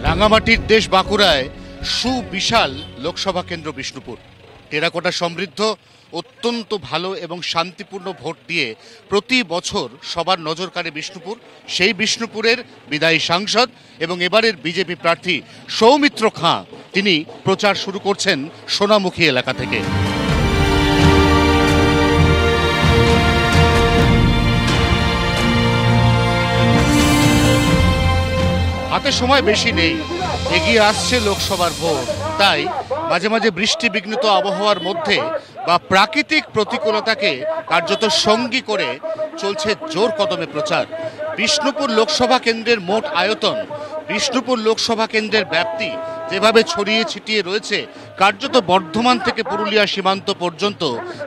রাঙামাটির দেশ বাঁকুড়ায় সুবিশাল লোকসভা কেন্দ্র বিষ্ণুপুর। টেরাকোটা সমৃদ্ধ, অত্যন্ত ভালো এবং শান্তিপূর্ণ ভোট দিয়ে প্রতি বছর সবার নজর কাড়ে বিষ্ণুপুর। সেই বিষ্ণুপুরের বিদায়ী সাংসদ এবং এবারের বিজেপি প্রার্থী সৌমিত্র খাঁ, তিনি প্রচার শুরু করছেন সোনামুখী এলাকা থেকে। হাতে সময় বেশি নেই, এগিয়ে আসছে লোকসভার ভোট। তাই মাঝে মাঝে বৃষ্টি বিঘ্নিত আবহাওয়ার মধ্যে বা প্রাকৃতিক প্রতিকূলতাকে কার্যত সঙ্গী করে চলছে জোর কদমে প্রচার। বিষ্ণুপুর লোকসভা কেন্দ্রের মোট আয়তন, বিষ্ণুপুর লোকসভা কেন্দ্রের ব্যাপ্তি যেভাবে ছড়িয়ে ছিটিয়ে রয়েছে কার্যত বর্ধমান থেকে পুরুলিয়া সীমান্ত পর্যন্ত,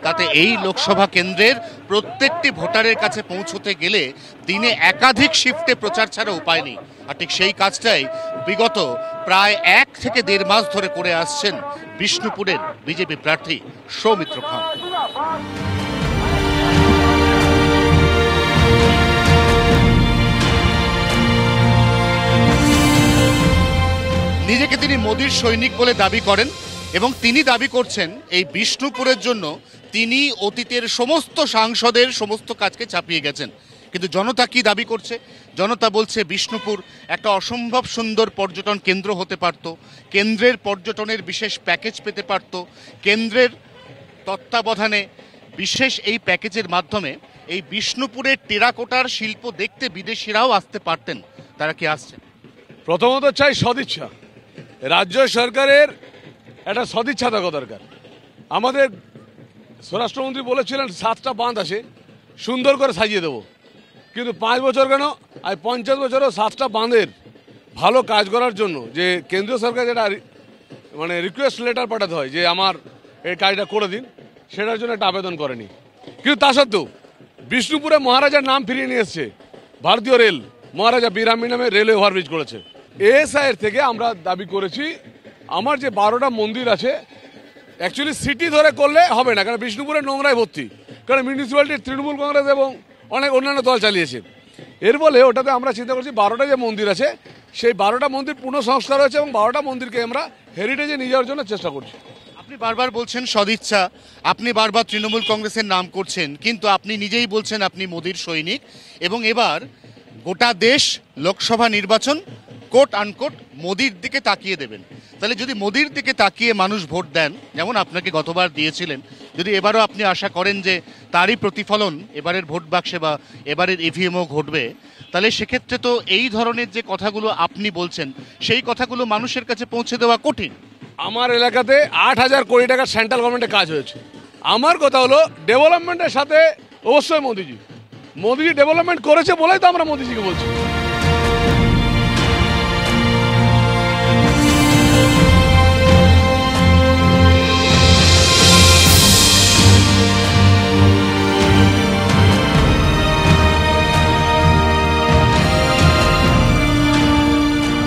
তাতে এই লোকসভা কেন্দ্রের প্রত্যেকটি ভোটারের কাছে পৌঁছতে গেলে দিনে একাধিক শিফটে প্রচার ছাড়া উপায় নেই। আর ঠিক সেই কাজটাই বিগত প্রায় 1 থেকে 1.5 মাস ধরে করে আসছেন বিষ্ণুপুরের বিজেপি প্রার্থী সৌমিত্র খাঁ। নিজেকে তিনি মোদির সৈনিক বলে দাবি করেন এবং তিনি দাবি করছেন এই বিষ্ণুপুরের জন্য তিনি অতীতের সমস্ত সাংসদের সমস্ত কাজকে চাপিয়ে গেছেন। কিন্তু জনতা কি দাবি করছে? জনতা বলছে বিষ্ণুপুর একটা অসম্ভব সুন্দর পর্যটন কেন্দ্র হতে পারত, কেন্দ্রের পর্যটনের বিশেষ প্যাকেজ পেতে পারত, কেন্দ্রের তত্ত্বাবধানে বিশেষ এই প্যাকেজের মাধ্যমে এই বিষ্ণুপুরের টেরাকোটার শিল্প দেখতে বিদেশিরাও আসতে পারতেন। তারা কি আসছেন? প্রথমত চাই সদিচ্ছা। রাজ্য সরকারের একটা সদিচ্ছা থাকা দরকার। আমাদের স্বরাষ্ট্রমন্ত্রী বলেছিলেন 7টা বাঁধ আছে, সুন্দর করে সাজিয়ে দেবো, কিন্তু 5 বছর কেন, আর 50 বছরও 7টা বাঁধের ভালো কাজ করার জন্য যে কেন্দ্রীয় সরকার যেটা মানে রিকোয়েস্ট লেটার পাঠাতে হয় যে আমার এই কাজটা করে দিন, সেটার জন্য একটা আবেদন করেনি। কিন্তু তা সত্ত্বেও বিষ্ণুপুরে মহারাজার নাম ফিরিয়ে নিয়ে এসছে ভারতীয় রেল, মহারাজা বীরামী নামে রেলওয়ে ওভারব্রিজ করেছে। এএসআইয়ের থেকে আমরা দাবি করেছি আমার যে 12টা মন্দির আছে, অ্যাকচুয়ালি সিটি ধরে করলে হবে না, কারণ বিষ্ণুপুরে নোংরায় ভর্তি, কারণ মিউনিসিপ্যালিটির তৃণমূল কংগ্রেস এবং অনেক অন্যান্য দল চালিয়েছে। এর ফলে ওটাতে আমরা চিন্তা করছি 12টা যে মন্দির আছে সেই 12টা মন্দির পুনঃসংস্কার হয়েছে এবং 12টা মন্দিরকে আমরা হেরিটেজে নিয়ে যাওয়ার জন্য চেষ্টা করছি। আপনি বারবার বলছেন সদিচ্ছা, আপনি বারবার তৃণমূল কংগ্রেসের নাম করছেন, কিন্তু আপনি নিজেই বলছেন আপনি মোদির সৈনিক এবং এবার গোটা দেশ লোকসভা নির্বাচন কোট আনকোট মোদির দিকে তাকিয়ে দেবেন। তাহলে যদি মোদির দিকে তাকিয়ে মানুষ ভোট দেন, যেমন আপনাকে গতবার দিয়েছিলেন, যদি এবারও আপনি আশা করেন যে তারই প্রতিফলন এবারের ভোট বাক্সে বা এবারের ইভিএমও ঘটবে, তাহলে সেক্ষেত্রে তো এই ধরনের যে কথাগুলো আপনি বলছেন সেই কথাগুলো মানুষের কাছে পৌঁছে দেওয়া কঠিন। আমার এলাকাতে 8,000 কোটি টাকা সেন্ট্রাল গভর্নমেন্টের কাজ হয়েছে। আমার কথা হলো ডেভেলপমেন্টের সাথে অবশ্যই মোদিজি ডেভেলপমেন্ট করেছে বলেই তো আমরা মোদিজিকে বলছি।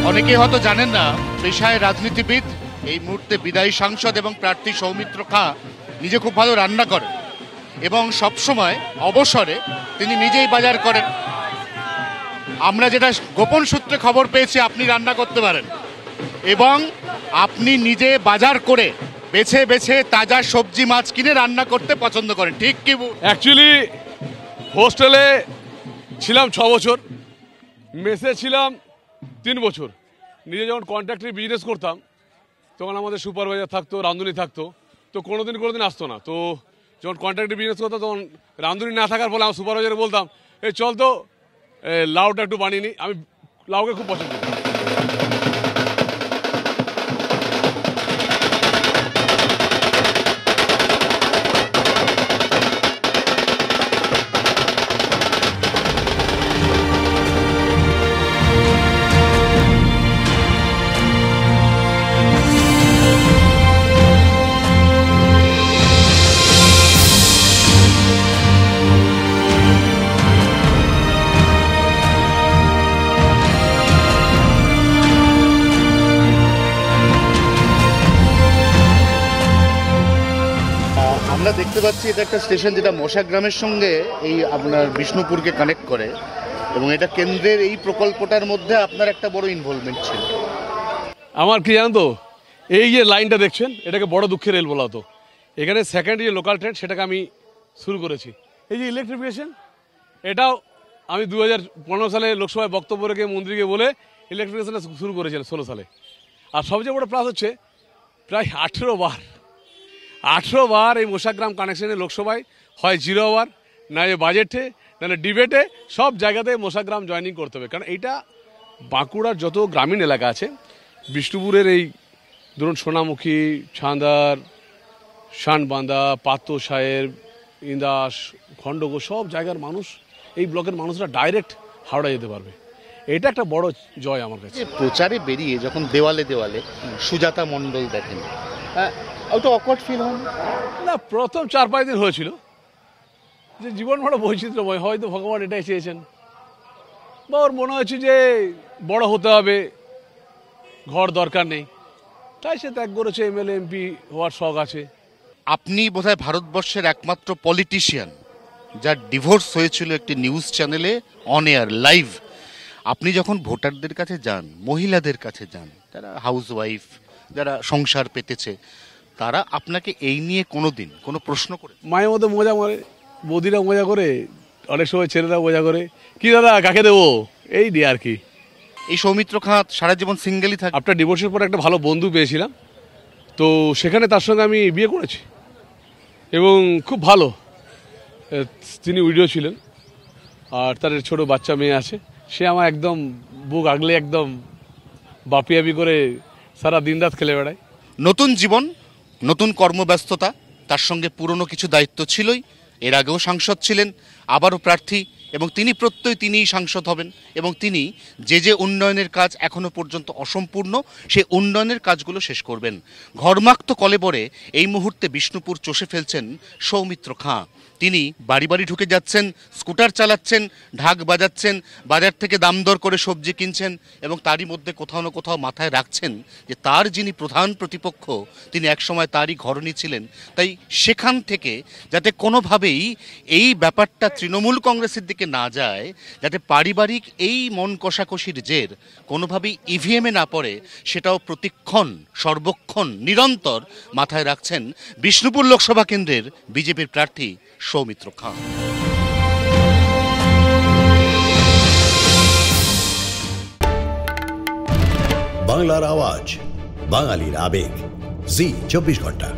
অনেকে হয়তো জানেন না, পেশায় রাজনীতিবিদ, এই মুহূর্তে বিদায়ী সাংসদ এবং প্রার্থী সৌমিত্র খাঁ নিজে খুব ভালো রান্না করেন এবং সবসময় অবসরে তিনি নিজেই বাজার করেন। আমরা যেটা গোপন সূত্রে খবর পেয়েছি, আপনি রান্না করতে পারেন এবং আপনি নিজে বাজার করে বেছে বেছে তাজা সবজি মাছ কিনে রান্না করতে পছন্দ করেন, ঠিক কি? অ্যাকচুয়ালি হোস্টেলে ছিলাম 6 বছর, মেসে ছিলাম 3 বছর। নিজে যখন কন্ট্রাক্টরি বিজনেস করতাম তখন আমাদের সুপারভাইজার থাকতো, রাঁধুনি থাকতো, তো কোনোদিন আসতো না। তো যখন কন্ট্রাক্টরি বিজনেস করতাম তখন রাঁধুনি না থাকার ফলে আমার সুপারভাইজার বলতাম, এই চল তো লাউটা একটু বানিয়ে নিই। আমি লাউকে খুব পছন্দ করি। আমরা দেখতে পাচ্ছি এটা একটা স্টেশন যেটা মশাগ্রামের সঙ্গে এই আপনার বিষ্ণুপুরকে কানেক্ট করে, এবং এটা কেন্দ্রের এই প্রকল্পটার মধ্যে আপনার একটা বড় ইনভলভমেন্ট ছিল। আমার কি জানো তো, এই যে লাইনটা দেখছেন এটাকে বড় দুঃখের রেল বলা হতো। এখানে সেকেন্ড যে লোকাল ট্রেন সেটাকে আমি শুরু করেছি। এই যে ইলেকট্রিফিকেশন, এটাও আমি 2015 সালে লোকসভায় বক্তব্য রেখে মন্ত্রীকে বলে ইলেকট্রিফিকেশনটা শুরু করেছিলাম 16 সালে। আর সবচেয়ে বড় প্লাস হচ্ছে প্রায় 18 বার এই মশাগ্রাম কানেকশনে লোকসভায় হয় 0 আওয়ার, না বাজেটে, নাহলে ডিবেটে, সব জায়গাতে মশাগ্রাম জয়েনিং করতে হবে। কারণ এইটা বাঁকুড়ার যত গ্রামীণ এলাকা আছে, বিষ্ণুপুরের এই ধরুন সোনামুখী, ছান্দার, শানবান্ধা, পাত্র সাহেব, ইন্দাস, খণ্ডগো, সব জায়গার মানুষ, এই ব্লকের মানুষরা ডাইরেক্ট হাওড়া যেতে পারবে। এটা একটা বড় জয় আমার কাছে। প্রচারে বেরিয়ে যখন দেওয়ালে দেওয়ালে সুজাতা মণ্ডল দেখেন, ওটা অকওয়ার্ড ফিল হয় না? প্রথম 4-5 দিন হয়েছিল যে জীবন বড় বৈচিত্র্যময়, হয়তো ভগবান এটাই চেয়েছেন, বা ওর মনে হচ্ছে যে বড় হতে হবে, ঘর দরকার নেই, তাই সে ত্যাগ করেছে। এমএলএ এমপি হওয়ার শখ আছে। আপনি বোধহয় ভারতবর্ষের একমাত্র পলিটিশিয়ান যার ডিভোর্স হয়েছিল একটি নিউজ চ্যানেলে অন এয়ার লাইভ। আপনি যখন ভোটারদের কাছে যান, মহিলাদের কাছে যান, যারা হাউসওয়াইফ, যারা সংসার পেতেছে, তারা আপনাকে এই নিয়ে কোনোদিন কোনো প্রশ্ন করে? মায়ের মতো মজা করে, বৌদিরা মজা করে, অনেক সময় ছেলেরা মজা করে, কি দাদা কাকে দেবো, এই দিয়ে আর কি। এই সৌমিত্র খাঁ সারা জীবন সিঙ্গেলই থাকে। আপনার ডিভোর্সের পর একটা ভালো বন্ধু পেয়েছিলাম, তো সেখানে তার সঙ্গে আমি বিয়ে করেছি, এবং খুব ভালো। তিনি উইডো ছিলেন, আর তার ছোট বাচ্চা মেয়ে আছে। সে আমার একদম বুক আগলে একদম বাপিয়াবি করে সারা দিন রাত খেলে বেড়ায়। নতুন জীবন, নতুন কর্মব্যস্ততা, তার সঙ্গে পুরনো কিছু দায়িত্ব ছিলই। এর আগেও সাংসদ ছিলেন, আবারও প্রার্থী, এবং তিনি প্রত্যয় তিনিই সাংসদ হবেন, এবং তিনি যে উন্নয়নের কাজ এখনো পর্যন্ত অসম্পূর্ণ সেই উন্নয়নের কাজগুলো শেষ করবেন। ঘর্মাক্ত কলেবরে এই মুহূর্তে বিষ্ণুপুর চষে ফেলছেন সৌমিত্র খাঁ। তিনি বাড়ি বাড়ি ঢুকে যাচ্ছেন, স্কুটার চালাচ্ছেন, ঢাক বাজাচ্ছেন, বাজার থেকে দাম দর করে সবজি কিনছেন, এবং তারই মধ্যে কোথাও না কোথাও মাথায় রাখছেন যে তার যিনি প্রধান প্রতিপক্ষ তিনি একসময় তারই ঘরণী ছিলেন। তাই সেখান থেকে যাতে কোনোভাবেই এই ব্যাপারটা তৃণমূল কংগ্রেসের দিকে না যায়, যাতে পারিবারিক এই মন কষাকষির জের কোনোভাবেই ইভিএমে না পড়ে, সেটাও প্রতিক্ষণ, সর্বক্ষণ, নিরন্তর মাথায় রাখছেন বিষ্ণুপুর লোকসভা কেন্দ্রের বিজেপির প্রার্থী সৌমিত্র খাঁ। বাংলার আওয়াজ, বাঙালির আবেগ, জি 24 ঘন্টা।